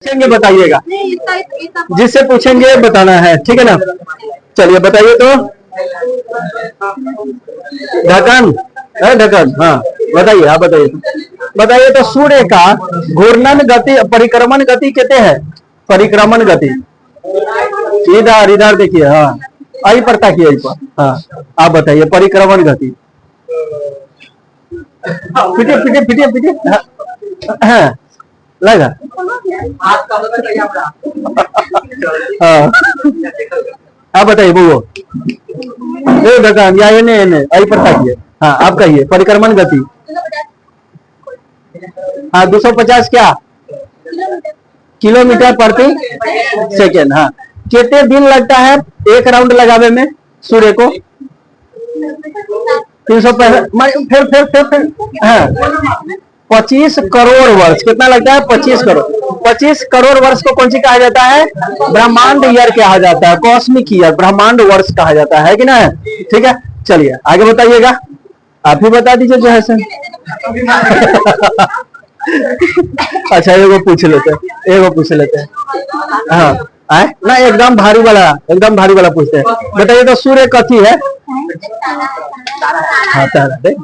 पूछेंगे बताइएगा, जिससे पूछेंगे बताना है, ठीक है ना। चलिए बताइए तो। ढक्कन है, ढक्कन, हाँ बताइए, आप बताइए बताइए तो। सूर्य का घूर्णन गति परिक्रमण गति कहते हैं, परिक्रमण गति। इधर इधर देखिए, हाँ आई पर ताकिए, आई पर, हाँ आप बताइए परिक्रमण गति। पीटिए पीटिए पीटिए पीटिए, हाँ लगा। हाँ आप बताइए वो ढक्कन या इन्हें इन्हें आई पर ताकिए, हाँ आप कहिए परिक्रमण गति। हाँ 250 क्या किलोमीटर प्रति सेकेंड। हाँ कितने दिन लगता है एक राउंड लगावे में सूर्य को? 365 फिर हाँ 25 करोड़ वर्ष। कितना लगता है? 25 करोड़। 25 करोड़ वर्ष को कौन सी कहा जाता है? ब्रह्मांड ईयर कहा जाता है, कॉस्मिक ईयर, ब्रह्मांड वर्ष कहा जाता है कि ना। ठीक है चलिए आगे बताइएगा, आप ही बता दीजिए जो है सर। अच्छा एगो पूछ लेते हैं, एगो पूछ लेते हैं। हाँ आए ना, एकदम भारी वाला पूछते हैं। बताइए तो सूर्य कथी है? हाँ तारा दे।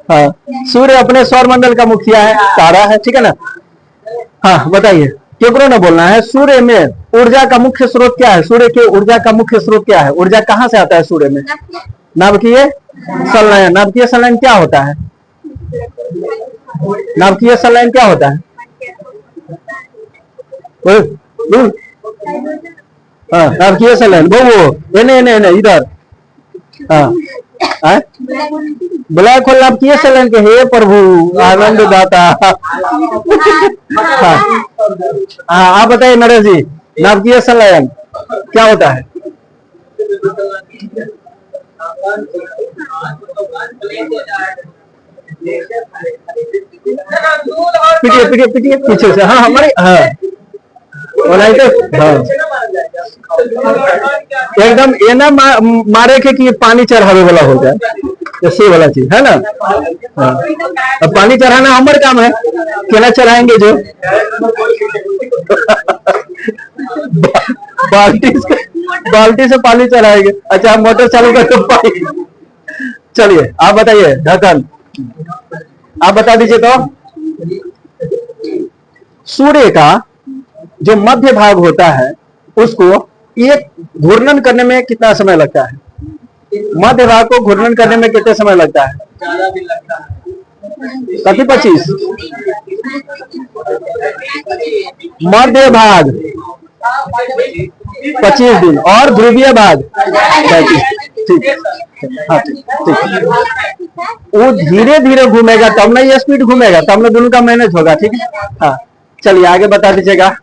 हाँ सूर्य अपने सौर मंडल का मुखिया है, तारा है, ठीक है ना। हाँ बताइए, केकरो ना बोलना है। सूर्य में ऊर्जा का मुख्य स्रोत क्या है? सूर्य के ऊर्जा का मुख्य स्रोत क्या है? ऊर्जा कहाँ से आता है सूर्य में? नाभिकीय संलयन। नाभिकीय संलयन क्या होता है? नाभिकीय संलयन क्या होता है? हाँ नाभिकीय संलयन वो एने इधर। हाँ ब्लैक होल नाभिकीय संलयन के। हे प्रभु आनंद दाता। हाँ आप बताइए नरेश जी, नाभिकीय संलयन क्या होता है? पीटिए पीछे से। हाँ हमारे हाँ हाँ एकदम ये ना मारे के कि पानी चढ़ावे वाला हो जाए, ऐसे वाला चीज है ना। हाँ अब पानी चढ़ाना हमारे काम है, केना चढ़ाएंगे जो बाल्टी से पानी चढ़ाएंगे। अच्छा आप मोटर चालू करके पानी। चलिए आप बताइए ढक्कन, आप बता दीजिए तो। सूर्य का जो मध्य भाग होता है उसको एक घूर्णन करने में कितना समय लगता है? मध्य भाग को घूर्णन करने में कितना समय लगता है? कति 25? मध्य भाग 25 दिन और ध्रुवीय भाग 35। ठीक हाँ ठीक। वो धीरे धीरे घूमेगा तब ना ये स्पीड घूमेगा, तब ना दोनों का मैनेज होगा, ठीक है। हाँ चलिए आगे बता दीजिएगा।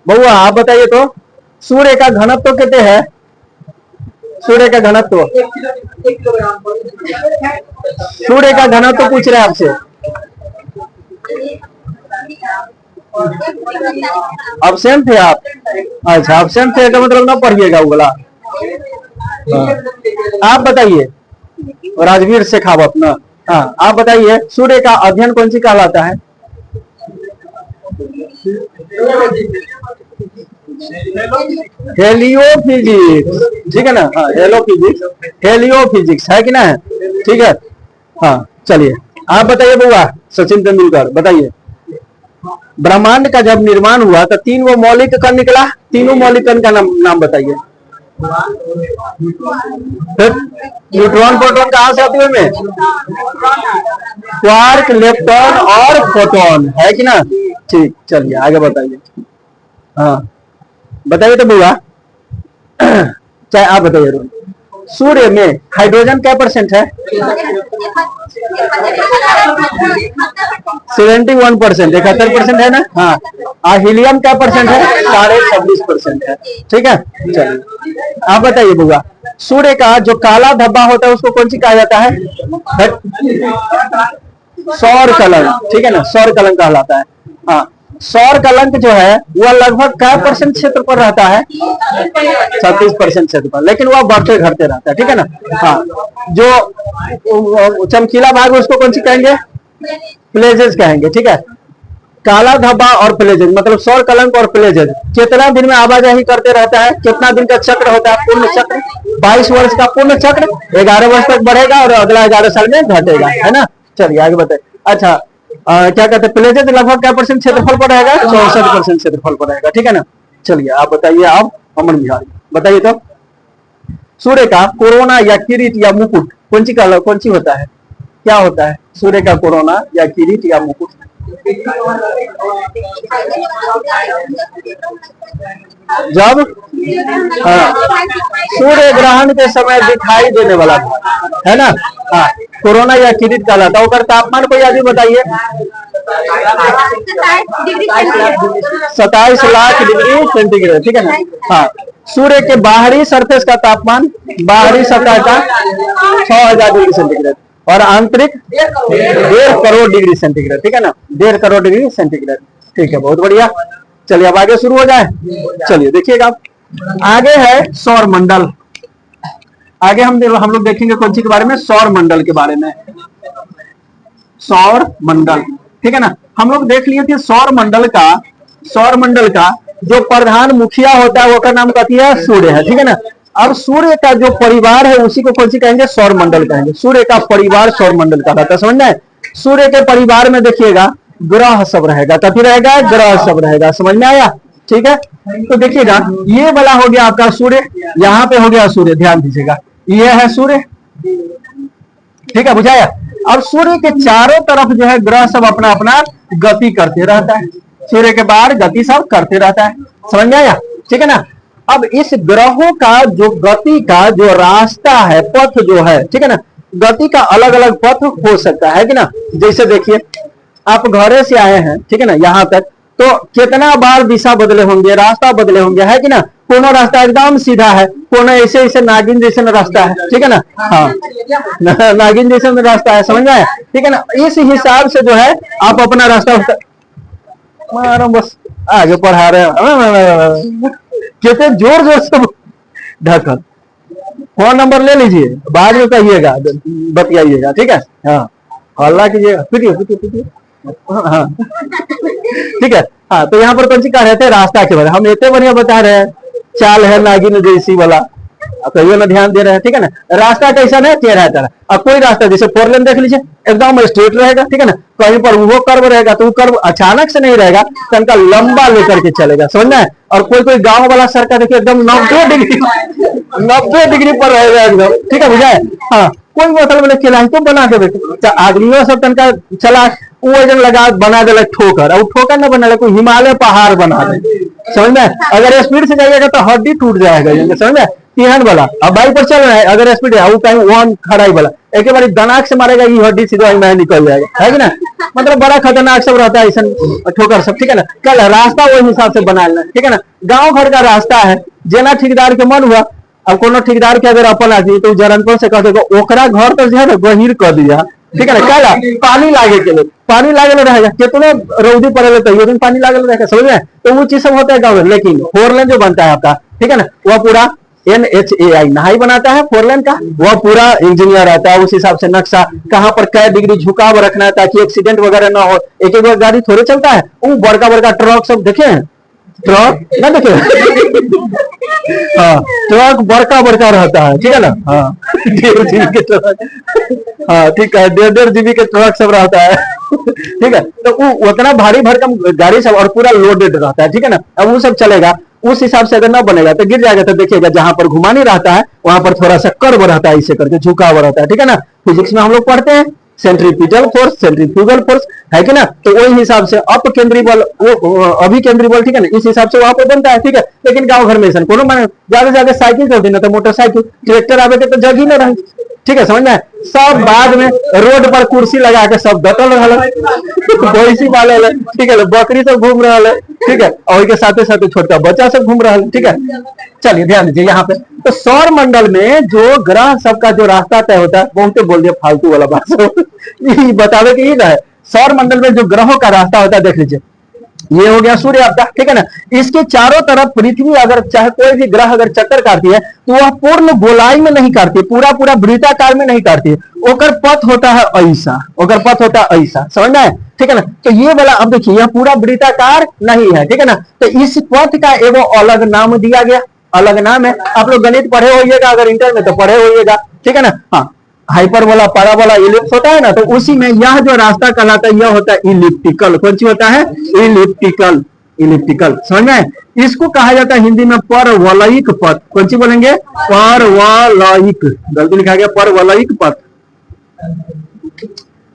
बउआ आप बताइए तो। सूर्य का घनत्व तो कितने है? सूर्य का घनत्व, सूर्य का घनत्व पूछ रहे हैं आपसे। अब्सेंट थे आप? अच्छा अब्सेंट थे तो मतलब ना पढ़िएगा वो वाला। आप बताइए राजवीर शेखावत ना। हाँ आप बताइए सूर्य का अध्ययन कौन सी कहलाता है? हेलियोफिजिक्स, ठीक है ना। हाँ हेलियोफिजिक्स है कि ना है, ठीक है। हाँ चलिए आप बताइए बुआ, सचिन तेंदुलकर बताइए। ब्रह्मांड का जब निर्माण हुआ तो 3 वो मौलिक कण निकला, तीनों मौलिक कण का नाम बताइए। न्यूट्रॉन प्रोटॉन कहाँ से आते हुए? क्वार्क, लेप्टॉन और फोटोन, है कि ना। ठीक चलिए आगे बताइए। हाँ बताइए तो बुआ, चाहे आप बताइए। सूर्य में हाइड्रोजन क्या परसेंट है? 71%, 71% है ना। हाँ और हीलियम क्या परसेंट है? 26.5% है, ठीक है। चलिए आप बताइए बुआ, सूर्य का जो काला धब्बा होता है उसको कौन सी कहा जाता है? सौर कलंक, ठीक है ना, सौर कलंक कहलाता है। हाँ सौर कलंक जो है वह लगभग क्या परसेंट क्षेत्र पर रहता है? 36% क्षेत्र पर, लेकिन वह बढ़ते घटते रहता है, ठीक है ना। हाँ जो चमकीला भाग उसको कौन सी कहेंगे? प्लेजेस कहेंगे, ठीक है। काला धब्बा और प्लेजेस मतलब सौर कलंक और प्लेजेस कितना दिन में आवाजाही करते रहता है, कितना दिन का चक्र होता है, पूर्ण चक्र 22 वर्ष का पूर्ण चक्र, 11 वर्ष तक बढ़ेगा और अगला 11 साल में घटेगा, है ना। चलिए आगे बताइए। अच्छा क्या कहते हैं, प्लेजेस लगभग क्या % क्षेत्रफल पर रहेगा, 64% क्षेत्रफल पर रहेगा, ठीक है ना। चलिए आप बताइए, आप अमन बिहारी बताइए तो, सूर्य का कोरोना या किरीट या मुकुट कौन सी होता है, क्या होता है सूर्य का कोरोना या किरीट या मुकुट? जब सूर्य ग्रहण के समय दिखाई देने वाला है ना, हाँ कोरोना या किरीट कहलाता है। और तापमान को याद बताइए, 27 लाख डिग्री सेंटीग्रेड, ठीक है ना। हाँ सूर्य के बाहरी सरफेस का तापमान, बाहरी सतह का 6000 डिग्री सेंटीग्रेड और आंतरिक 1.5 करोड़ डिग्री सेंटीग्रेड, ठीक है ना, 1.5 करोड़ डिग्री सेंटीग्रेड, ठीक है, बहुत बढ़िया। चलिए अब आगे शुरू हो जाए। चलिए देखिएगा, आगे है सौर मंडल। आगे हम लोग देखेंगे कौन सी के बारे में, सौर मंडल के बारे में। सौर मंडल, ठीक है ना। हम लोग देख लिए थे सौर मंडल का जो प्रधान मुखिया होता है वो का नाम कहती है सूर्य है, ठीक है ना। अब सूर्य का जो परिवार है उसी को कौन सी कहेंगे, सौर मंडल कहेंगे। सूर्य का परिवार सौर मंडल कहलाता है, समझ में। सूर्य के परिवार में देखिएगा ग्रह सब रहेगा, कथी रहेगा, ग्रह सब रहेगा, समझ में आया, ठीक है। तो देखिएगा ये वाला हो गया आपका सूर्य, यहाँ पे हो गया सूर्य, ध्यान दीजिएगा ये है सूर्य, ठीक है, बुझाया। अब सूर्य के चारों तरफ जो है ग्रह सब अपना अपना गति करते रहता है, सूर्य के बाहर गति सब करते रहता है, समझ में आया, ठीक है ना। अब इस ग्रहों का जो गति का जो रास्ता है, पथ जो है, ठीक है ना, गति का अलग अलग पथ हो सकता है कि ना। जैसे देखिए आप घरे से आए हैं, ठीक है ना, यहाँ तक तो कितना बार दिशा बदले होंगे, रास्ता बदले होंगे, है कि ना। कोनो रास्ता एकदम सीधा है, कोनो ऐसे ऐसे नागिन जैसे रास्ता है, ठीक है ना, हाँ नागिन जैसे रास्ता है, समझ में आया, ठीक है ना। इस हिसाब से जो है आप अपना रास्ता बस आगे पढ़ा रहे हैं, कितने जोर जोर से ढकल। फोन नंबर ले लीजिए, बाद में कहिएगा, बतियाइएगा, ठीक है। हाँ हल्ला कीजिएगा, पीटिए हाँ ठीक है। हाँ तो यहाँ पर कौन सी कह रहे थे, रास्ता के बारे में हम इतने बढ़िया बता रहे हैं, चाल है नागिन जैसी वाला, कहियो ना ध्यान दे रहे हैं, ठीक है ना। रास्ता कैसा है, चेहरा तरह। अब कोई रास्ता जैसे 4 लेन देख लीजिए, एकदम स्ट्रेट रहेगा, ठीक है ना। कहीं पर वो कर्व रहेगा तो वो कर्व अचानक से नहीं रहेगा, तो उनका लंबा लेकर के चलेगा, समझना है। और कोई कोई गांव वाला सड़क देखिए एकदम 90 डिग्री पर रहेगा एकदम, ठीक है, बुझाए। हाँ कोई मतलब नहीं, खिला तो बना के बेटे आदमियों सब तनका चला वजन लगा बना दे ठोकर, और ठोकर ना बना कोई हिमालय पहाड़ बना दे, समझ में। अगर स्पीड से जाइएगा तो हड्डी टूट जाएगा, समझ में। तिहन वाला अब बाइक पर चल रहा है, अगर स्पीड है कहीं वन खड़ाई वाला एक बार दनाक से मारेगा, ये हड्डी सीधा में निकल जाएगा, है कि ना। मतलब बड़ा खतरनाक सब रहता है ऐसा ठोकर सब, ठीक है ना। कल रास्ता वही हिसाब से बना लेना, ठीक है ना। गांव घर का रास्ता है, जेना ठेकेदार के मन हुआ, अब कोनो ठेकेदार के अगर अपन आदमी तो जरनपुर से कह देगा ओकरा घर तो जो है ना गहीर कर दिया, ठीक है ना। कहला पानी लागे के लिए, पानी लागल रहेगा, कितने रौदी पड़े तो दिन पानी लागल रहेगा, समझ में। तो वो चीज सब होता है गाँव में। लेकिन 4 लेन जो बनता है आपका, ठीक है ना, वह पूरा NHAI नहाई बनाता है 4 लेन का, वह पूरा इंजीनियर आता है, उस हिसाब से नक्शा कहाँ पर कै डिग्री झुकाव रखना है ताकि एक्सीडेंट वगैरह ना हो। एक एक गाड़ी थोड़े चलता है, वो बड़का बड़का ट्रक सब देखे हैं, ट्रक ना देखे हाँ ट्रक बड़का बड़का रहता है, ठीक है ना। हाँ 1.5 GB के ट्रक, हाँ ठीक है, 1.5 GB के ट्रक सब रहता है ठीक है। तो वो उतना भारी भरकम गाड़ी सब और पूरा लोडेड रहता है, ठीक है ना। अब वो सब चलेगा, उस हिसाब से अगर ना बनेगा तो गिर जाएगा। तो देखिएगा जहां पर घुमानी रहता है वहां पर थोड़ा सा कर्व रहता है, इसे करके झुकाव रहता है, ठीक है ना। फिजिक्स में हम लोग पढ़ते हैं सेंट्रीपिटल फोर्स, सेंट्रीफ्यूगल फोर्स, है कि ना। तो वही हिसाब से अप केंद्रीय बल, अभिकेंद्रीय बल, ठीक है ना, इस हिसाब से वहां पर बनता है, ठीक है। लेकिन गांव घर में ऐसा कोनो माने ज्यादा साइकिल चलती ना तो मोटरसाइकिल, ट्रैक्टर आवे के तो जगह ही ना रहे, ठीक है, समझ में। सब बाद में रोड पर कुर्सी लगा के सब डटल रहा भैंसी वाले, ठीक है, बकरी सब घूम रहा है, ठीक है, और के साथ साथ छोटा बच्चा सब घूम रहा है, ठीक है। चलिए ध्यान दीजिए यहाँ पे, तो सौर मंडल में जो ग्रह सबका जो रास्ता तय होता है, बहुत बोल दिया फालतू वाला बात बतावे कि ये है। सौर मंडल में जो ग्रहों का रास्ता होता है देख लीजिए, ये हो गया सूर्य आपका, ठीक है ना। इसके चारों तरफ पृथ्वी अगर चाहे कोई भी ग्रह अगर चक्कर काटती है तो वह पूर्ण गोलाई में नहीं काटती, पूरा पूरा वृत्ताकार में नहीं काटती, ओकर पथ होता है ऐसा, ओकर पथ होता है ऐसा, समझ में, ठीक है ना। तो ये वाला अब देखिए यह पूरा वृत्ताकार नहीं है, ठीक है ना। तो इस पथ का एगो अलग नाम दिया गया, अलग नाम है। आप लोग गणित पढ़े होइएगा, अगर इंटर में तो पढ़े होइएगा, ठीक है ना। हाँ, हाइपरबोला, पैराबोला, इलिप्स होता है ना, तो उसी में यह जो रास्ता कहलाता है यह होता है इलिप्टिकल। कौन सी होता है? इलिप्टिकल, इलिप्टिकल, समझ में। इसको कहा जाता है हिंदी में परवलयिक पथ। कौन सी बोलेंगे? परवलयिक, गलती लिखा गया परवलयिक पथ,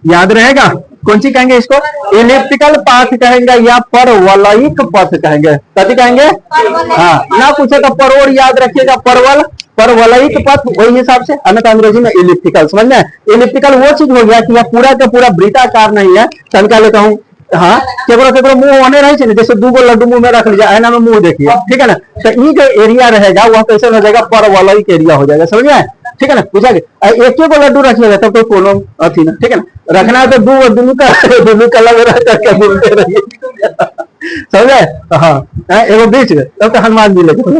याद रहेगा। कौन सी कहेंगे इसको? इलिप्टिकल पाथ कहेंगे या परवलयिक पथ कहेंगे। कथी कहेंगे? हाँ, ना पूछे तो परवल याद रखिएगा, परवल, परवलयिक पथ, वही हिसाब से। अन्यथा अंग्रेजी में इलिप्टिकल, समझ में। इलिप्टिकल वो चीज हो गया कि यह पूरा का पूरा वृत्ताकार नहीं है। तनका लेता हूँ, हाँ, केवल मुंह होने रहे थे, जैसे दो लड्डू मुंह में रख लीजिए, ऐना में मुंह देखिए, ठीक है ना। तो ये जो एरिया रहेगा वह कैसे हो जाएगा? परवलयिक एरिया हो जाएगा, समझ में, ठीक है ना। पूछा एक को लड्डू रखिएगा तब तो कोनो अथी ना, ठीक है ना। रखना है तो दोनों का लग रहा रहिए, समझे। हाँ, एगो बीच तब तो हनुमान जी लगे,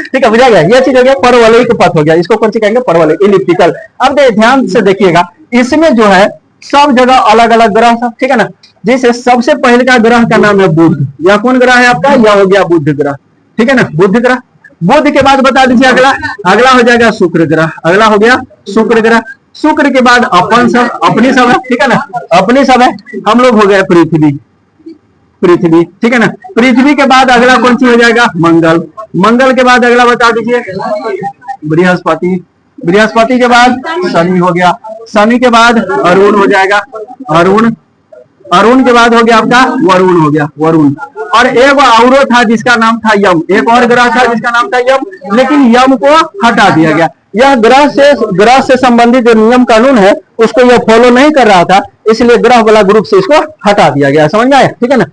ठीक है, बुझा गया। ये चीज हो गया परवलयिक पथ हो गया। इसको कौन सी कहेंगे? परवलयिक, इलिप्टिकल। अब ध्यान से देखिएगा, इसमें जो है सब जगह अलग अलग ग्रह सब, ठीक है ना। जैसे सबसे पहले का ग्रह का नाम है बुध। यह कौन ग्रह है आपका? यह हो गया बुध ग्रह, ठीक है ना, बुध ग्रह। बुध के बाद बता दीजिए अगला, अगला हो जाएगा शुक्र ग्रह, अगला हो गया शुक्र ग्रह। शुक्र के बाद अपन सब, अपनी सब है, ठीक है ना, अपनी सब है। हम लोग हो गए पृथ्वी, पृथ्वी, ठीक है ना। पृथ्वी के बाद अगला कौन सी हो जाएगा? मंगल। मंगल के बाद अगला बता दीजिए बृहस्पति। बृहस्पति के बाद शनि हो गया। शनि के बाद अरुण हो जाएगा, अरुण। अरुण के बाद हो गया आपका वरुण, हो गया वरुण। और एक और था जिसका नाम था यम, एक और ग्रह था जिसका नाम था यम, लेकिन यम को हटा दिया गया। यह ग्रह से संबंधित जो नियम कानून है उसको यह फॉलो नहीं कर रहा था, इसलिए ग्रह वाला ग्रुप से इसको हटा दिया गया, समझ में आया, ठीक है ना।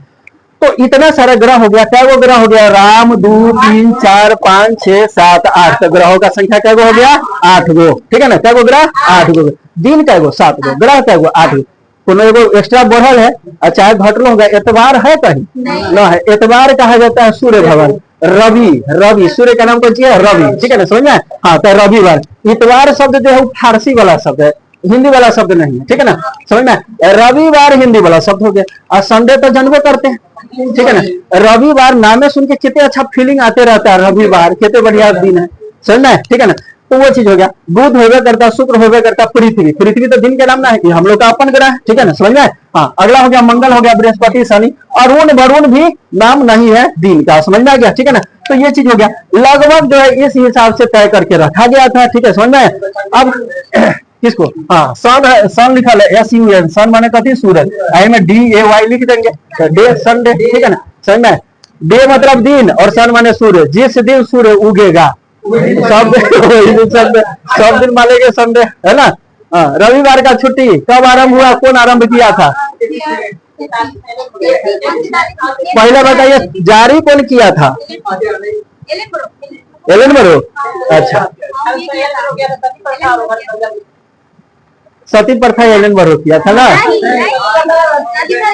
तो इतना सारा ग्रह हो गया। क्या वो ग्रह हो गया? राम, 2, 3, 4, 5, 6, 7, 8। तो ग्रहों का संख्या क्या हो गया? 8 गो, ठीक है ना। क्या ग्रह? 8 गो। दिन क्या गो? 7 गो। ग्रह क्या गो? 8 गो। कोनो एगो एक्स्ट्रा बढ़ल है, चाहे घटल होगा। एतवार है कहीं न है। एतवार कहा जाता है सूर्य भगवान। रवि, रवि, सूर्य का नाम कौन सी है? रवि, ठीक है ना, समझ में। हाँ, तो रविवार। इतवार शब्द जो है वो फारसी वाला शब्द है, हिंदी वाला शब्द नहीं है, ठीक है ना, समझ में। रविवार हिंदी वाला शब्द हो गया। और संडे तो जानबे करते हैं, ठीक है ना। रविवार नामे सुन के कितने अच्छा फीलिंग आते रहता है, रविवार कितने बढ़िया दिन है, समझ में, ठीक है ना। तो वो चीज हो गया। बुध होगा करता, शुक्र होगा करता, पृथ्वी। पृथ्वी तो दिन के नाम ना है, हम लोग का अपन ग्रह है, ठीक है ना, समझ में। हाँ, अगला हो गया मंगल, हो गया बृहस्पति, शनि। अरुण, वरुण भी नाम नहीं है दिन का, समझ में आ गया, ठीक है ना। तो ये चीज हो गया। लगभग जो है इस हिसाब से तय करके रखा गया था, ठीक है, समझ में। अब किसको? हाँ, सन है, सन लिखा है SUN, सन माने कथी? सूरज। आई में DAY लिख देंगे, डे, संडे, ठीक है ना, समझ में। डे मतलब दिन और सन माने सूर्य। जिस दिन सूर्य उगेगा सब सब दिन मानेंगे संडे, है ना। हाँ, रविवार का छुट्टी कब आरंभ हुआ? कौन आरंभ किया था? पहले बताइए, जारी कौन किया था? एलन बरो। अच्छा, सती प्रथा एलन बरो किया था ना,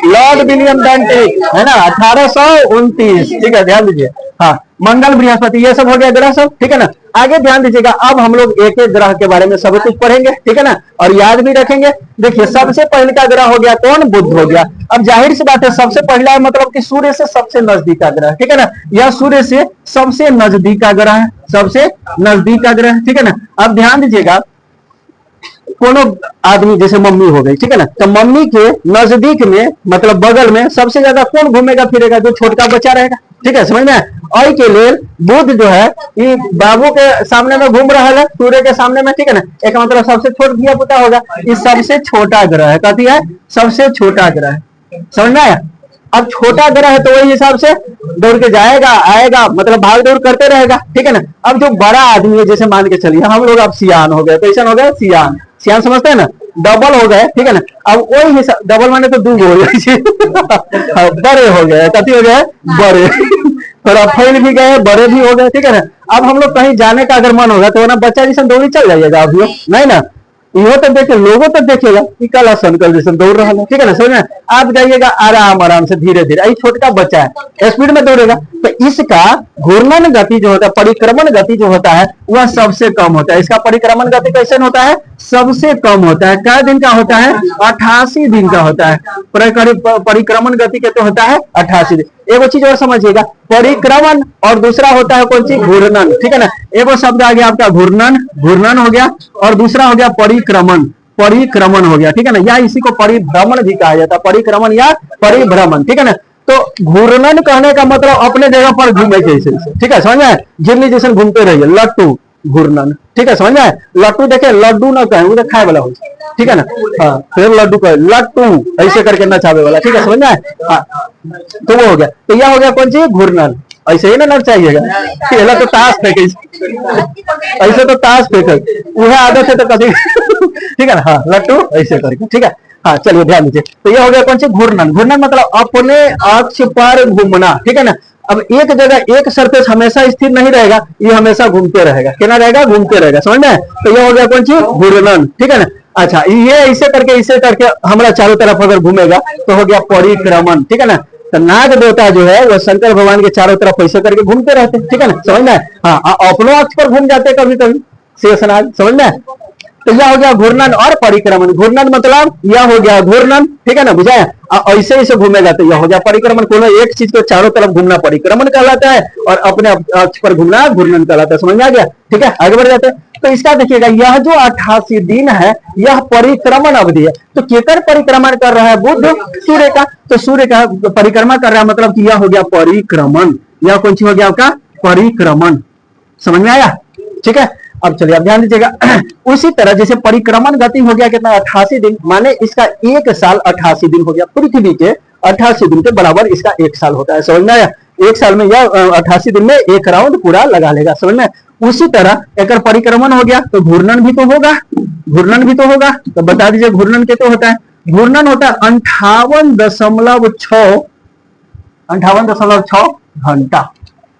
लॉर्ड विलियम बेंटिक, है ना, 1829, ठीक है, ध्यान दीजिए। हाँ, मंगल, बृहस्पति, ये सब हो गया ग्रह सब, ठीक है ना। आगे ध्यान दीजिएगा, अब हम लोग एक एक ग्रह के बारे में सब कुछ पढ़ेंगे, ठीक है ना, और याद भी रखेंगे। देखिए, सबसे पहले का ग्रह हो गया कौन? बुध हो गया। अब जाहिर सी बात है, सबसे पहला मतलब कि सूर्य से सबसे नजदीक का ग्रह, ठीक है ना। यह सूर्य से सबसे नजदीक का ग्रह है, सबसे नजदीक का ग्रह, ठीक है ना। अब ध्यान दीजिएगा, कोनो आदमी जैसे मम्मी हो गई, ठीक है ना, तो मम्मी के नजदीक में मतलब बगल में सबसे ज्यादा कौन घूमेगा फिरेगा? जो छोटका बच्चा रहेगा, ठीक है, समझ में। और के लिए बुध जो है ये बाबू के सामने में घूम रहा है, सूर्य के सामने में, ठीक है ना। एक मतलब सबसे छोटा दिया पुता होगा, ये सबसे छोटा ग्रह है। कहती है सबसे छोटा ग्रह, समझ में आया। अब छोटा ग्रह है तो वही हिसाब से दौड़ के जाएगा, आएगा, मतलब भाग दौड़ करते रहेगा, ठीक है ना। अब जो बड़ा आदमी है, जैसे मान के चलिए हम लोग अब सियान हो गए, कैसा हो गए? सियान, सियान समझते हैं ना, डबल हो गए, ठीक है ना। अब वही हिसाब, डबल माने तो 2 हो गए, बड़े हो गए, कथी हो गए? बड़े, थोड़ा फैल भी गए, बड़े भी हो गए, ठीक है ना। अब हम लोग कहीं जाने का अगर मन होगा तो ना बच्चा जैसे दौड़ी चल जाइएगा, अभी नहीं ना, इहो तो देखे, लोगो तो देखेगा कि काला संकल जैसे दौड़ रहा है, ठीक है ना, समझ में। आप जाइएगा आराम आराम से धीरे धीरे, ये छोटका बच्चा है स्पीड में दौड़ेगा, तो इसका घूर्णन गति जो होता है, परिक्रमण गति जो होता है वह सबसे कम होता है। इसका परिक्रमण गति कैसे होता है, सबसे कम होता है। क्या दिन का होता है, 88 दिन का होता है। परिक्रमण गति कहते होता है 88 दिन। एगो चीज और समझिएगा, परिक्रमण और दूसरा होता है कौन सी, घूर्णन, ठीक है ना। एगो शब्द आ गया आपका घूर्णन, घूर्णन हो गया, और दूसरा हो गया परिक्रमण, परिक्रमण हो गया, ठीक है ना। या इसी को परिभ्रमण भी कहा जाता है, परिक्रमण या परिभ्रमण, ठीक है ना। तो घूर्णन कहने का मतलब अपने जगह पर घूमे जैसे, ठीक है, समझ में, जिंदगी जैसे घूमते रहिए, लट्टू घूर्णन, ठीक है, समझ में। लट्टू देखे, लड्डू ना कहे, वो तो खाए वाला हो, ठीक है ना। हाँ, फिर लड्डू कहे, लट्टू ऐसे करके नचावे वाला, ठीक है, समझ में। हाँ, तो वो हो गया। तो यह हो गया कौन सी, घूर्णन। ऐसे ही ना चाहिएगा, पहला तो ताश फेंके, ऐसे तो ताश फेंके, वह आदत है तो कभी ठीक है ना। हाँ, लट्टू ऐसे करके, ठीक है। हाँ, चलिए ध्यान दीजिए। तो यह हो गया कौन सी, घूर्णन। घूर्णन मतलब अपने अक्ष पर घूमना, ठीक है ना। अब एक जगह एक सरफेस हमेशा स्थिर नहीं रहेगा, ये हमेशा घूमते रहेगा, क्या रहेगा, घूमते रहेगा, समझ में। तो यह हो गया कौन सी, घूर्णन, ठीक है ना। अच्छा, ये ऐसे करके हमारा चारों तरफ अगर घूमेगा तो हो गया परिक्रमण, ठीक है ना। तो नाग देवता जो है वो शंकर भगवान के चारों तरफ ऐसे करके घूमते रहते, ठीक है ना, समझ में। हाँ, अपनों अक्ष पर घूम जाते कभी कभी शेषनाग, समझ में। तो यह हो गया घूर्णन और परिक्रमण। घूर्णन मतलब यह हो गया घूर्णन, ठीक है ना, बुझाया। ऐसे ऐसे घूमेगा तो यह हो गया परिक्रमण। कोनो एक चीज के चारों तरफ घूमना परिक्रमण कहलाता है, और अपने अक्ष पर घूमना घूर्णन कहलाता है, समझ में आ गया, ठीक है। आगे बढ़ जाते हैं। तो इसका देखिएगा, यह जो 88 दिन है यह परिक्रमण अवधि है। तो केकर परिक्रमण कर रहा है, बुध सूर्य का। तो सूर्य का परिक्रमा कर रहा है, मतलब कि यह हो गया परिक्रमण। यह कौन सी हो गया आपका, परिक्रमण, समझ में आया, ठीक है। अब चलिए, अब ध्यान दीजिएगा उसी तरह जैसे परिक्रमण गति हो गया कितना, 88 दिन, माने इसका एक साल 88 दिन हो गया। पृथ्वी के 88 दिन के बराबर इसका एक साल होता है, समझ में आया। एक साल में यह 88 दिन में एक राउंड पूरा लगा लेगा, समझ में। उसी तरह एक परिक्रमण हो गया तो घूर्णन भी तो होगा, घूर्णन भी तो होगा। तो बता दीजिए घूर्णन क्या तो होता है। घूर्णन होता है 58.6 घंटा,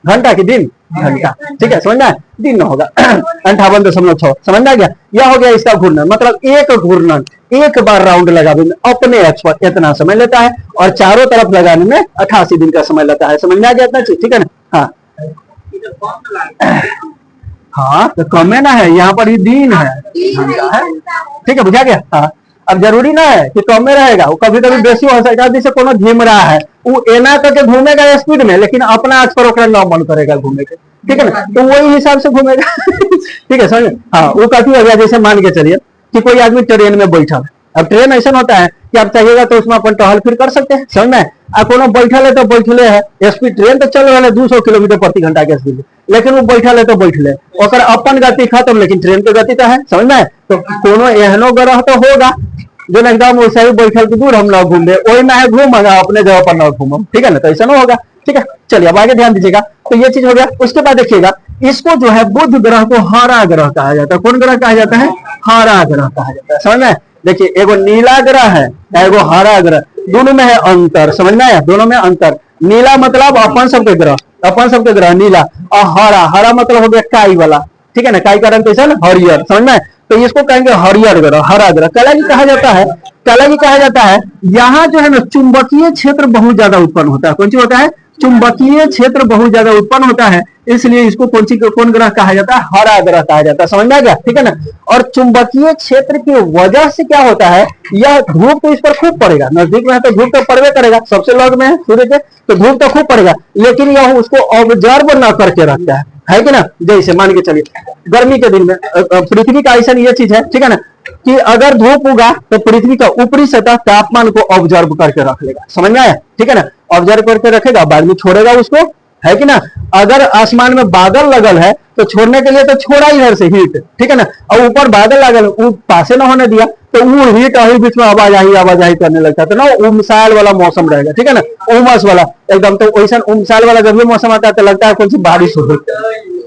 घंटा की दिन, घंटा, ठीक है, समझना है, दिन होगा 58.6, समझ आ गया। यह हो गया इसका घूर्णन, मतलब एक घूर्णन एक बार राउंड लगाने में अपने अक्ष पर इतना समय लेता है, और चारों तरफ लगाने में 88 दिन का समय लेता है, समझ में आ गया इतना चीज, ठीक है ना। हाँ हाँ, तो कम है ना, है यहाँ पर ही दिन है, घंटा है, ठीक है, बुझा गया। हाँ, अब जरूरी ना है कि कम में रहेगा, वो कभी कभी बेसी हो सकता है। जैसे कोनो घूम रहा है, वो एना करके घूमेगा स्पीड में, लेकिन अपना अक्ष पर ओकरा ना मन करेगा घूमे के, ठीक है ना, तो वही हिसाब से घूमेगा ठीक है, समझ। हाँ, वो काफी हो गया। जैसे मान के चलिए कि कोई आदमी ट्रेन में बैठा है। अब ट्रेन ऐसा होता है कि आप चाहिएगा तो उसमें अपन टहल फिर कर सकते हैं, समझ में। आप कोनो बैठल है तो बैठले है, स्पीड ट्रेन तो चल रहा है 200 किलोमीटर प्रति घंटा के स्पीड, लेकिन वो बैठल है तो बैठले, और अपन गति खत्म, लेकिन ट्रेन के गति तो है, समझ में। तो कोनो एहनो ग्रह तो होगा जो एकदम वैसे ही बैठल के दूर हम ना घूमे, वही ना है घूमेगा अपने जगह पर ना घूमो, ठीक है ना, तो ऐसा ना होगा, ठीक है। चलिए अब आगे ध्यान दीजिएगा। तो ये चीज हो गया। उसके बाद देखिएगा, इसको जो है बुध ग्रह को हरा ग्रह कहा जाता है। कौन ग्रह कहा जाता है, हरा ग्रह कहा जाता है, समझ में। देखिए, एगो नीला ग्रह है, एगो हरा ग्रह, दोनों में है अंतर, समझ में आया, दोनों में अंतर। नीला मतलब अपन सबके ग्रह, अपन सबके ग्रह नीला, और हरा, हरा मतलब हो गया काई वाला, ठीक है ना, काई का रंग कैसा ना, हरियर, समझ में। तो इसको कहेंगे हरियर ग्रह, हरा ग्रह। कलागी कहा जाता है, कलागी कहा जाता है। यहाँ जो है ना चुंबकीय क्षेत्र बहुत ज्यादा उत्पन्न होता है। कौन सी होता है, चुंबकीय क्षेत्र बहुत ज्यादा उत्पन्न होता है, इसलिए इसको कौन ग्रह कहा जाता है, हरा ग्रह कहा जाता है, समझ में आ गया, ठीक है ना। और चुंबकीय क्षेत्र की वजह से क्या होता है, यह धूप तो इस पर खूब पड़ेगा, नजदीक में है तो धूप तो पड़वे करेगा, सबसे लग में है सूर्य के, तो धूप तो खूब पड़ेगा, लेकिन यह उसको ऑब्जर्व न करके रखता है कि ना। जैसे मान के चलिए गर्मी के दिन में पृथ्वी का ऐसा ये चीज है, ठीक है ना, कि अगर धूप उगा तो पृथ्वी का ऊपरी सतह तापमान को ऑब्जर्व करके रख लेगा, समझ में आया, ठीक है ना। ऑब्जर्व करके रखेगा, बाद में छोड़ेगा उसको, है कि ना। अगर आसमान में बादल लगल है तो छोड़ने के लिए तो छोड़ा इधर से हीट, ठीक है ना, और ऊपर बादल लगल वो पासे ना होने दिया तो वो हीट अभी बीच में आवाजाही करने लगता है, तो ना उमसाल वाला मौसम रहेगा, ठीक है ना, उमस वाला एकदम। तो वैसा उमसाल वाला जब भी मौसम आता है तो लगता है कौन सी बारिश हो,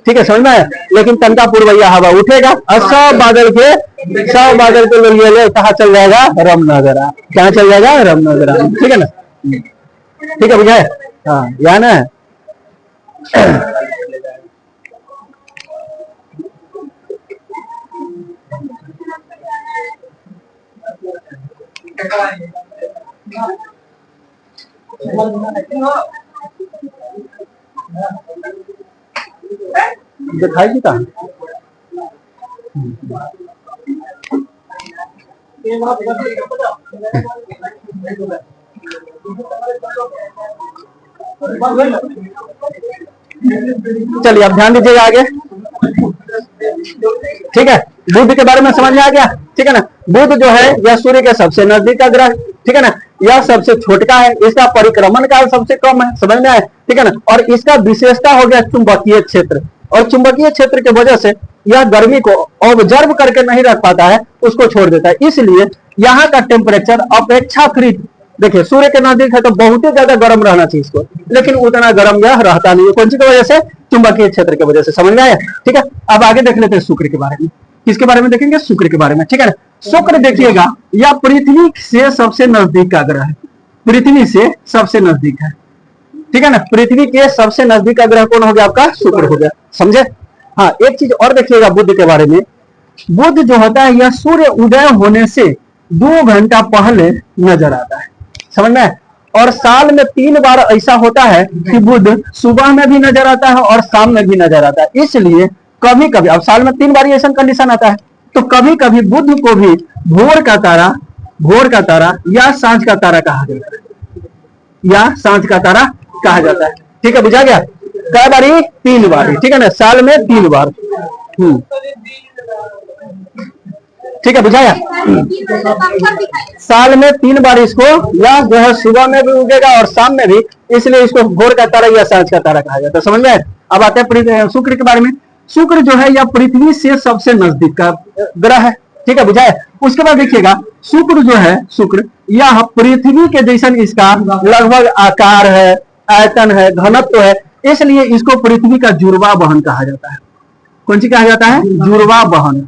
ठीक है, समझ में आया। लेकिन तनका पूर्वैया हवा उठेगा और सब बादल के लिए कहा चल जाएगा, रामनगर, कहाँ चल जाएगा, रामनगर, ठीक है ना, ठीक है, बुझाए। हाँ, या ना दिखाई कहा चलिए अब ध्यान दीजिएगा आगे। ठीक है, बुध के बारे में समझ में आ गया। ठीक है ना, बुध जो है यह सूर्य के सबसे नजदीक का ग्रह। ठीक है ना, यह सबसे छोटा है, इसका परिक्रमण काल सबसे कम है। समझ में आए। ठीक है ना, और इसका विशेषता हो गया चुंबकीय क्षेत्र, और चुंबकीय क्षेत्र की वजह से यह गर्मी को ऑब्जर्व करके नहीं रख पाता है, उसको छोड़ देता है। इसलिए यहाँ का टेम्परेचर अपेक्षाकृत, देखिए सूर्य के नजदीक है तो बहुत ही ज्यादा गर्म रहना चाहिए इसको, लेकिन उतना गर्म यह रहता नहीं है। कौन सी की वजह से? चुंबकीय क्षेत्र की वजह से। समझ में आया। ठीक है, अब आगे देख लेते हैं शुक्र के बारे में। किसके बारे में देखेंगे? शुक्र के बारे में। ठीक है ना, शुक्र देखिएगा यह पृथ्वी से सबसे नजदीक का ग्रह है, पृथ्वी से सबसे नजदीक है। ठीक है ना, पृथ्वी के सबसे नजदीक का ग्रह कौन हो गया? आपका शुक्र हो गया। समझे। हाँ, एक चीज और देखिएगा बुध के बारे में। बुध जो होता है यह सूर्य उदय होने से 2 घंटा पहले नजर आता है। समझ में। और साल में 3 बार ऐसा होता है कि बुध सुबह में भी नजर आता है और शाम में भी नजर आता है। इसलिए कभी कभी, अब साल में 3 बार ऐसा कंडीशन आता है, तो कभी कभी बुध को भी भोर का तारा या सांझ का तारा कहा जाता है, या सांझ का तारा कहा जाता है। ठीक है, बुझा गया। कै बारी? 3 बारी। ठीक है ना, साल में 3 बार। ठीक है, बुझाया। साल में 3 बार इसको, या जो है सुबह में भी उगेगा और शाम में भी, इसलिए इसको भोर का तारा या सांझ का तारा कहा जाता है। समझ में। अब आते हैं शुक्र के बारे में। शुक्र जो है यह पृथ्वी से सबसे नजदीक का ग्रह है। ठीक है, बुझाया। उसके बाद देखिएगा शुक्र जो है, शुक्र यह पृथ्वी के जैसा इसका लगभग आकार है, आयतन है, घनत्व है, इसलिए इसको पृथ्वी का जुड़वा बहन कहा जाता है। कौन सी कहा जाता है? जुड़वा बहन।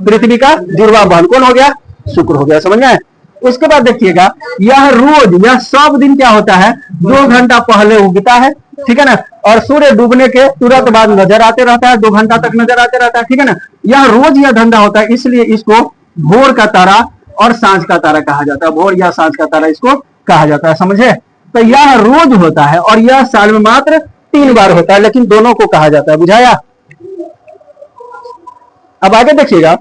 पृथ्वी का जुड़वा बहन कौन हो गया? शुक्र हो गया। समझ में। उसके बाद देखिएगा यह सब दिन क्या होता है? 2 घंटा पहले उगता है। ठीक है ना, और सूर्य डूबने के तुरंत बाद नजर आते रहता है, 2 घंटा तक नजर आते रहता है। ठीक है ना, यह रोज यह धंधा होता है, इसलिए इसको भोर का तारा और सांझ का तारा कहा जाता है। भोर या सांझ का तारा इसको कहा जाता है। समझे। तो यह रोज होता है और यह साल में मात्र 3 बार होता है, लेकिन दोनों को कहा जाता है। बुझाया। अब आगे देखिएगा,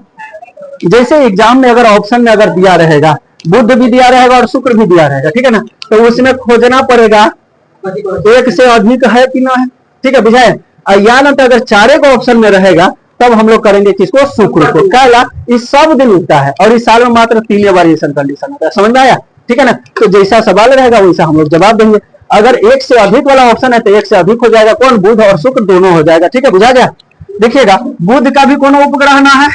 जैसे एग्जाम में अगर ऑप्शन में अगर दिया रहेगा, बुध भी दिया रहेगा और शुक्र भी दिया रहेगा। ठीक है ना, तो उसमें खोजना पड़ेगा एक से अधिक है कि ना है। ठीक है, बुझाए। या ना तो अगर 4 को ऑप्शन में रहेगा तब हम लोग करेंगे किसको? शुक्र को। कहला इस सब दिन उगता है और इस साल में मात्र 3 बार ये कंडीशन होता है। समझ में आया। ठीक है ना, तो जैसा सवाल रहेगा वैसा हम लोग जवाब देंगे। अगर 1 से अधिक वाला ऑप्शन है तो 1 से अधिक हो जाएगा। कौन? बुध और शुक्र दोनों हो जाएगा। ठीक है, बुझा गया। देखिएगा बुध का भी कोनो उपग्रह ना है,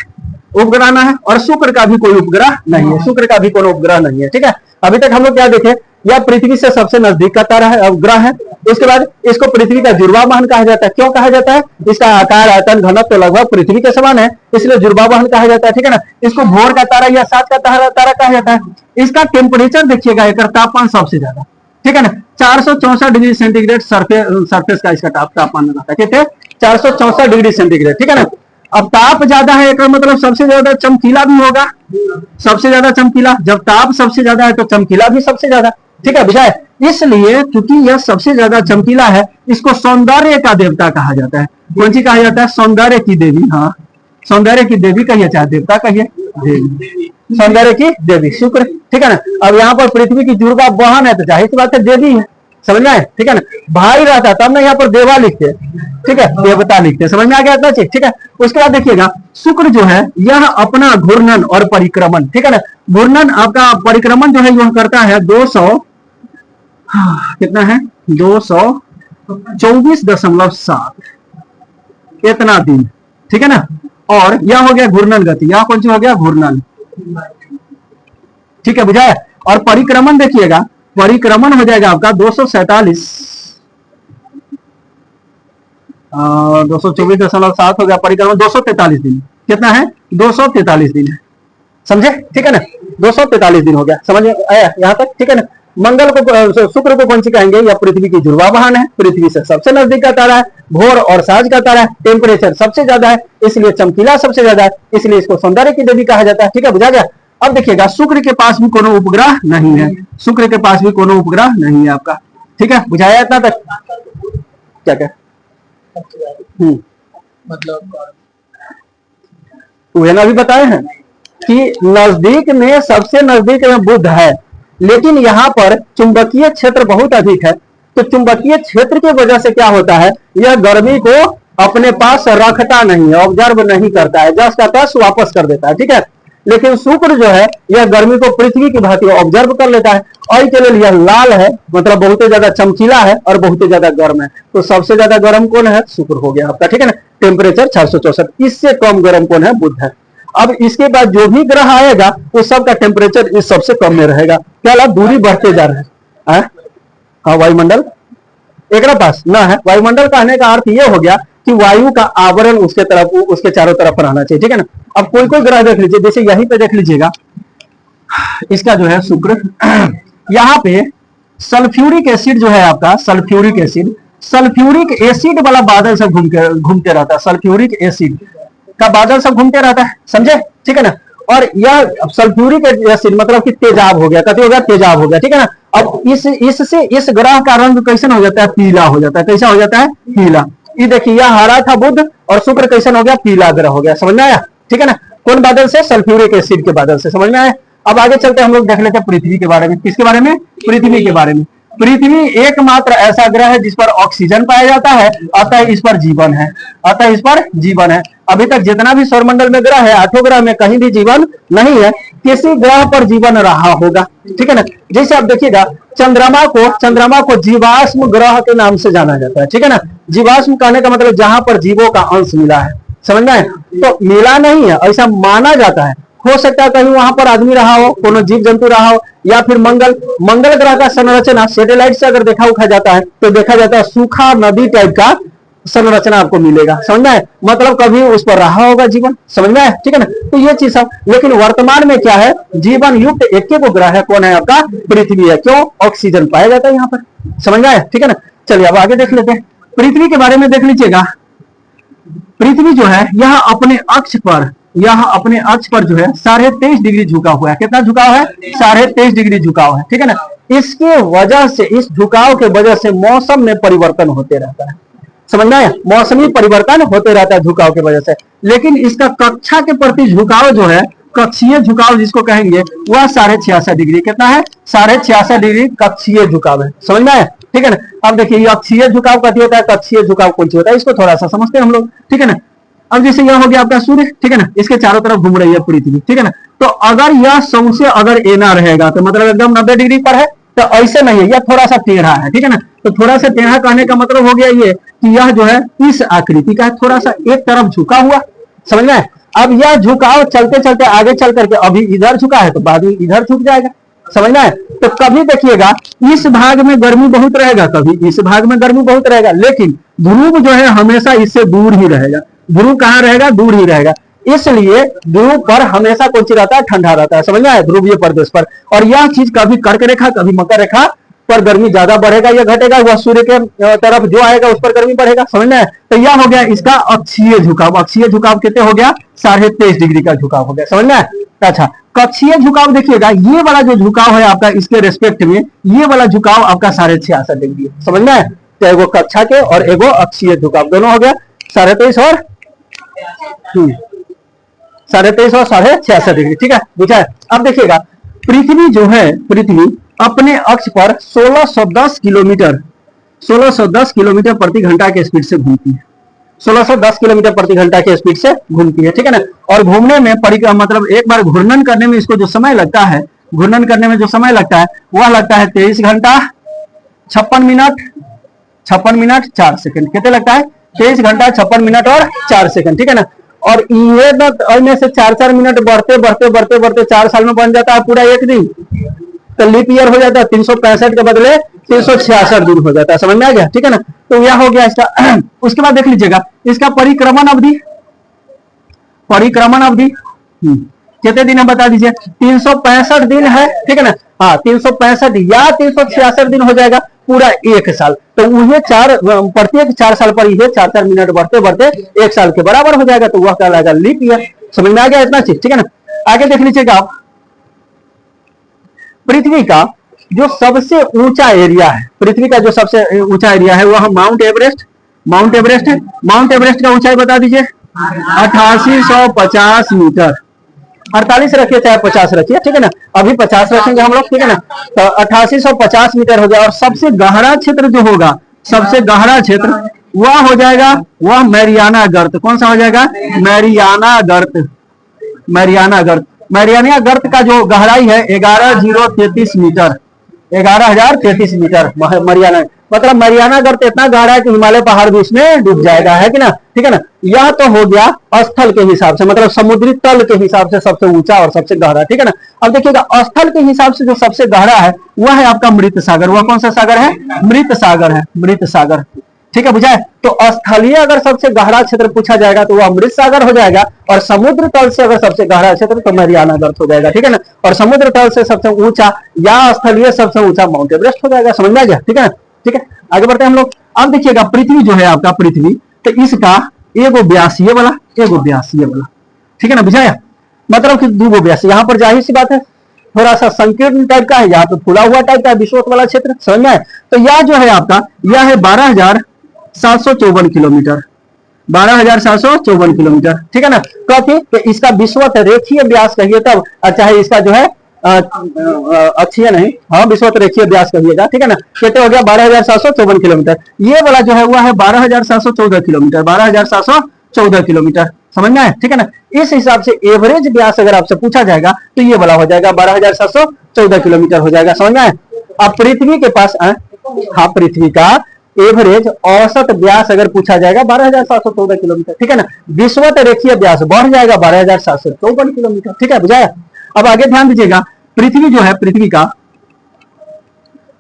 उपग्रह ना है, और शुक्र का भी कोई उपग्रह नहीं है, शुक्र का भी कोई उपग्रह नहीं है। ठीक है, अभी तक हम लोग क्या देखे? यह पृथ्वी से सबसे नजदीक का तारा है, ग्रह है। इसके बाद इसको पृथ्वी का जुड़वा बहन कहा जाता है। क्यों कहा जाता है? इसका आकार, आयतन, घनत्व तो लगभग पृथ्वी के समान है, इसलिए जुड़वा बहन कहा जाता है। ठीक है ना, इसको भोर का तारा या सांझ का तारा कहा जाता है। इसका टेम्परेचर देखिएगा, एक तापमान सबसे ज्यादा। ठीक है ना, 464 डिग्री सेंटीग्रेड सरफेस का इसका तापमान रहता है। कितने? 464 डिग्री सेंटीग्रेड। ठीक है ना, अब ताप ज्यादा है एक मतलब सबसे ज्यादा चमकीला भी होगा, सबसे ज्यादा चमकीला। जब ताप सबसे ज्यादा है तो चमकीला भी सबसे ज्यादा। ठीक है, बुझाए। इसलिए क्योंकि यह सबसे ज्यादा चमकीला है, इसको सौंदर्य का देवता कहा जाता है। कौन सी कहा जाता है? सौंदर्य की देवी। हाँ, सौंदर्य की देवी कहिए चाहे देवता कहिए, देवी, सौंदर्य की देवी शुक्र। ठीक है ना, अब यहाँ पर पृथ्वी की जुड़वा बहन है तो जाहिर सी बात है देवी है। समझ में आए। ठीक है ना, भाई रहता तब ना यहाँ पर देवा लिखते। ठीक है, देवता लिखते। समझ में आ गया इतना चीज। ठीक है, उसके बाद देखिएगा शुक्र जो है यह अपना घूर्णन और परिक्रमण, ठीक है ना, घूर्णन आपका परिक्रमण जो है यह करता है 200 कितना है 224.7 इतना दिन। ठीक है ना, और यह हो गया घूर्णन गति, यह कौन सी हो गया? घूर्णन। ठीक है, बुझाया। और परिक्रमण देखिएगा, परिक्रमण हो जाएगा आपका 224.7 हो गया परिक्रमण, 243 दिन। कितना है? 243 दिन है। समझे? ठीक है ना, 243 दिन हो गया। समझ आया यहाँ तक? ठीक है ना, मंगल को, शुक्र को कौन सी कहेंगे? या पृथ्वी की जुड़वा बहन है, पृथ्वी से सबसे नजदीक का तारा है, भोर और सांझ का तारा है, टेम्परेचर सबसे ज्यादा है, इसलिए चमकीला सबसे ज्यादा है, इसलिए इसको सौंदर्य की देवी कहा जाता है। ठीक है, बुझा गया। अब देखिएगा शुक्र के पास भी कोनो उपग्रह नहीं है, शुक्र के पास भी कोनो उपग्रह नहीं है आपका। ठीक है, बुझाया इतना तक? क्या क्या मतलब वही ना अभी बताए हैं कि नजदीक में, सबसे नजदीक में बुध है, लेकिन यहाँ पर चुंबकीय क्षेत्र बहुत अधिक है। तो चुंबकीय क्षेत्र की वजह से क्या होता है, यह गर्मी को अपने पास रखता नहीं है, ऑब्जर्व नहीं करता है, जस का तस वापस कर देता है। ठीक है, लेकिन शुक्र जो है यह गर्मी को पृथ्वी की भांति ऑब्जर्व कर लेता है, और के लिए यह लाल है, मतलब बहुत ज्यादा चमकीला है और बहुत ज्यादा गर्म है। तो सबसे ज्यादा गर्म कौन है, शुक्र हो गया आपका। ठीक है ना, टेम्परेचर 664, इससे कम गर्म कौन है, बुध है। अब इसके बाद जो भी ग्रह आएगा उस सब का टेम्परेचर इस सबसे कम में रहेगा। क्या दूरी बढ़ते जा रहे हैं। हाँ, वायुमंडल एक पास ना है। वायुमंडल कहने का अर्थ ये हो गया कि वायु का आवरण उसके तरफ, उसके चारों तरफ रहना चाहिए। ठीक है ना। अब कोई कोई ग्रह देख लीजिए, जैसे यहीं पे देख लीजिएगा, इसका जो है शुक्र, यहाँ पे सल्फ्यूरिक एसिड जो है आपका, सल्फ्यूरिक एसिड वाला बादल सब घूमते रहता है। सल्फ्यूरिक एसिड का बादल सब घूमते रहता है, समझे। ठीक है ना। और यह सल्फ्यूरिक एसिड मतलब कि तेजाब हो गया, कथी हो गया, तेजाब हो गया। ठीक है ना। अब इससे इस ग्रह का रंग कैसन हो जाता है, पीला हो जाता है। कैसा हो जाता है, पीला। ये देखिए, यह हरा था बुध और शुक्र कैसन हो गया, पीला ग्रह हो गया। समझ में आया। ठीक है ना। कौन बादल से, सल्फ्यूरिक एसिड के बादल से। समझ में आया। अब आगे चलते हम लोग देख लेते हैं पृथ्वी के बारे में। किसके बारे में, पृथ्वी के बारे में। पृथ्वी एकमात्र ऐसा ग्रह है जिस पर ऑक्सीजन पाया जाता है, अतः इस पर जीवन है, अतः इस पर जीवन है। अभी तक जितना भी सौरमंडल में ग्रह है, 8 ग्रह में कहीं भी जीवन नहीं है, किसी ग्रह पर जीवन रहा होगा। ठीक है ना। जैसे आप देखिएगा, चंद्रमा को जीवाश्म ग्रह के नाम से जाना जाता है। ठीक है ना। जीवाश्म कहने का मतलब जहां पर जीवों का अंश मिला है। समझ में आए। तो मिला नहीं है, ऐसा माना जाता है। हो सकता है कहीं वहां पर आदमी रहा हो, कोनो जीव जंतु रहा हो, या फिर मंगल ग्रह का संरचना सैटेलाइट से अगर देखा उखा जाता है तो देखा जाता है सूखा नदी टाइप का संरचना आपको मिलेगा। समझ में आए। मतलब कभी उस पर रहा होगा जीवन। समझ में आए। ठीक है ना। तो ये चीज सब, लेकिन वर्तमान में क्या है, जीवन युक्त एक को ग्रह है, कौन है आपका, पृथ्वी है। क्यों, ऑक्सीजन पाया जाता है यहाँ पर। समझ में आए। ठीक है ना। चलिए अब आगे देख लेते हैं। पृथ्वी के बारे में देख लीजिएगा। पृथ्वी जो है यह अपने अक्ष पर जो है 23.5 डिग्री झुका हुआ है। कितना झुकाव है, 23.5 डिग्री झुकाव है। ठीक है ना। इसके वजह से, इस झुकाव के वजह से मौसम में परिवर्तन होते रहता है। समझ में आया। मौसमी परिवर्तन होते रहता है झुकाव की वजह से। लेकिन इसका कक्षा के प्रति झुकाव जो है, कक्षीय झुकाव जिसको कहेंगे, वह 66.5 डिग्री। कितना है, 66.5 डिग्री कक्षीय झुकाव है। समझ में आया। ठीक है ना। अब देखिए, अक्षीय झुकाव कथी होता है, कक्षीय झुकाव कौन सी होता है, इसको थोड़ा सा समझते हैं हम लोग। ठीक है ना। अब जैसे यह हो गया आपका सूर्य। ठीक है ना। इसके चारों तरफ घूम रही है पृथ्वी। ठीक है ना। तो अगर यह सौंसे अगर एना रहेगा तो मतलब एकदम 90 डिग्री पर है, तो ऐसे नहीं है, यह थोड़ा सा टेढ़ा है। ठीक है ना। तो थोड़ा सा टेढ़ा कहने का मतलब हो गया ये कि यह जो है इस आकृति का है, थोड़ा सा एक तरफ झुका हुआ। समझ में। अब यह झुकाव चलते चलते आगे चल करके अभी इधर झुका है तो बाद में इधर झुक जाएगा। समझ में। तो कभी देखिएगा इस भाग में गर्मी बहुत रहेगा, कभी इस भाग में गर्मी बहुत रहेगा, लेकिन ध्रुव जो है हमेशा इससे दूर ही रहेगा। ध्रुव कहाँ रहेगा, दूर ही रहेगा। इसलिए ध्रुव पर हमेशा कौन सी रहता है, ठंडा रहता है। समझ में आया, ध्रुवीय प्रदेश पर। और यह चीज कभी कर्क रेखा कभी मकर रेखा पर गर्मी ज्यादा बढ़ेगा या घटेगा, वह सूर्य के तरफ जो आएगा उस पर गर्मी बढ़ेगा। समझ में। तो यह हो गया इसका अक्षीय झुकाव। अक्षीय झुकाव कितने हो गया, 23.5 डिग्री का झुकाव हो गया। समझ में। अच्छा, कक्षीय झुकाव देखिएगा, ये वाला जो झुकाव है आपका, इसके रेस्पेक्ट में ये वाला झुकाव आपका 66.5 डिग्री है। समझ में। तो एगो कक्षा के और एगो अक्षीय झुकाव, दोनों हो गया 23.5 और 23.5 और 66.5 डिग्री। ठीक है, बुझा है। अब देखिएगा, पृथ्वी जो है, पृथ्वी अपने अक्ष पर 1610 किलोमीटर प्रति घंटा के स्पीड से घूमती है। 1610 किलोमीटर प्रति घंटा के स्पीड से घूमती है। ठीक है ना। और घूमने में मतलब एक बार घूर्णन करने में इसको जो समय लगता है, घूर्णन करने में जो समय लगता है वह लगता है 23 घंटा 56 मिनट 4 सेकंड। कितने लगता है, 23 घंटा 56 मिनट और 4 सेकंड। ठीक है ना। और ये में से 4 मिनट बढ़ते 4 साल में बन जाता है पूरा एक दिन। तो लीप ईयर हो जाता है, 365 के बदले 366 दिन हो जाता है। समझ में आ गया। ठीक है ना। तो यह हो गया इसका। उसके बाद देख लीजिएगा इसका परिक्रमण अवधि कितने दिन है बता दीजिए, 365 दिन है। ठीक है ना। हाँ, 365 या 366 दिन हो जाएगा पूरा एक साल। तो उन्हें प्रत्येक 4 साल पर ये 4 मिनट बढ़ते एक साल के बराबर हो जाएगा, तो वह कहलाएगा लीप ईयर। समझ में आ गया इतना चीज। ठीक है ना। आगे देख लीजिएगा आप, पृथ्वी का जो सबसे ऊंचा एरिया है, पृथ्वी का जो सबसे ऊंचा एरिया है वह माउंट एवरेस्ट, माउंट एवरेस्ट है। माउंट एवरेस्ट का ऊंचाई बता दीजिए 8850 मीटर। 48 रखिए चाहे 50 रखिए, ठीक है ना, अभी 50 रखेंगे हम लोग, ठीक है ना। तो 8850 मीटर हो गया। और सबसे गहरा क्षेत्र जो होगा, सबसे गहरा क्षेत्र वह हो जाएगा, वह मैरियाना गर्त। कौन सा हो जाएगा? मैरियाना गर्त। मैरियाना गर्त, मैरियाना गर्त का जो गहराई है 11033 मीटर, 11033 मीटर मरियाना। मतलब मरियाना गर्त इतना गहरा है कि हिमालय पहाड़ भी इसमें डूब जाएगा, है कि ना, ठीक है ना। यह तो हो गया स्थल के हिसाब से, मतलब समुद्री तल के हिसाब से सबसे ऊंचा और सबसे गहरा, ठीक है ना। अब देखिएगा स्थल के हिसाब से जो सबसे गहरा है वह है आपका मृत सागर। वह कौन सा सागर है? मृत सागर है, मृत सागर, ठीक है, बुझाए। तो स्थलीय अगर सबसे गहरा क्षेत्र पूछा जाएगा तो वह अमृत सागर हो जाएगा, और समुद्र तल से अगर सबसे गहरा क्षेत्र तो मैरियाना गर्त हो जाएगा, ठीक है ना। और समुद्र तल से सबसे ऊंचा या स्थलीय सबसे ऊंचा माउंट एवरेस्ट हो जाएगा। समझ में आ गया, ठीक है ना। ठीक है, आगे बढ़ते हैं हम लोग। अब देखिएगा पृथ्वी जो है आपका, पृथ्वी, तो इसका एगो व्यास ये वाला, एगो व्यास ये वाला, ठीक है ना, बुझाया। मतलब कि दो गो व्यास। यहाँ पर जाहिर सी बात है थोड़ा सा संकीर्ण टाइप का है, यहाँ पे फुला हुआ टाइप का विश्वत वाला क्षेत्र, समझ में आए। तो यह जो है आपका, यह है 12,754 किलोमीटर, 12,754 किलोमीटर, ठीक है ना। कथी कि इसका विश्वत रेखीय व्यास कहिए तब, चाहे इसका जो है अक्षीय नहीं, हाँ विश्वत रेखीय व्यास कहिएगा, ठीक है ना। कितने हो गया? 12,754 किलोमीटर। ये वाला जो है वह है 12,714 किलोमीटर, 12,714 किलोमीटर, समझ में आए, ठीक है ना। इस हिसाब से एवरेज व्यास अगर आपसे पूछा जाएगा तो ये वाला हो जाएगा 12,714 किलोमीटर हो जाएगा, समझ में आए। अब पृथ्वी के पास, हाँ, पृथ्वी का एवरेज औसत व्यास अगर पूछा जाएगा 12,714 किलोमीटर, ठीक है ना। विश्वत रेखीय व्यास बढ़ जाएगा 12,754 किलोमीटर, ठीक है, बुझाया। अब आगे ध्यान दीजिएगा, पृथ्वी जो है, पृथ्वी का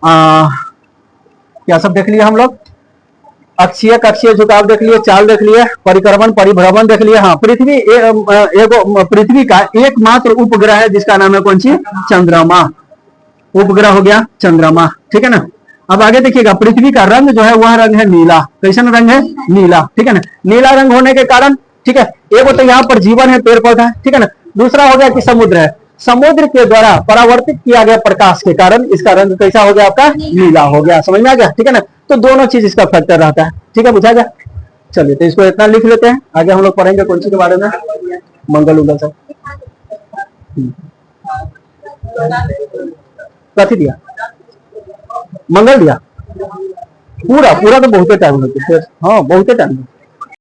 क्या सब देख लिया हम लोग? अक्षीय कक्षीय झुकाव देख लिए, चाल देख लिए, परिक्रमण परिभ्रमण देख लिए। हाँ, पृथ्वी एगो पृथ्वी का एकमात्र उपग्रह है जिसका नाम है कौन सी? चंद्रमा। उपग्रह हो गया चंद्रमा, ठीक है ना। अब आगे देखिएगा, पृथ्वी का रंग जो है वह रंग है नीला। कैसा रंग है? नीला, ठीक है ना। नीला रंग होने के कारण, ठीक है, एगो तो यहाँ पर जीवन है, पेड़ पौधा है, ठीक है ना। दूसरा हो गया कि समुद्र है, समुद्र के द्वारा परावर्तित किया गया प्रकाश के कारण इसका रंग कैसा हो गया? आपका नीला हो गया, समझ में आ गया, ठीक है ना। तो दोनों चीज इसका फैक्टर रहता है, ठीक है, बुझा गया। चलिए तो इसको इतना लिख लेते हैं, आगे हम लोग पढ़ेंगे कौन सी के बारे में? मंगल उंगल सब कथी दिया? मंगल दिया। पूरा पूरा तो बहुते टाइम होते, हाँ बहुते टाइम।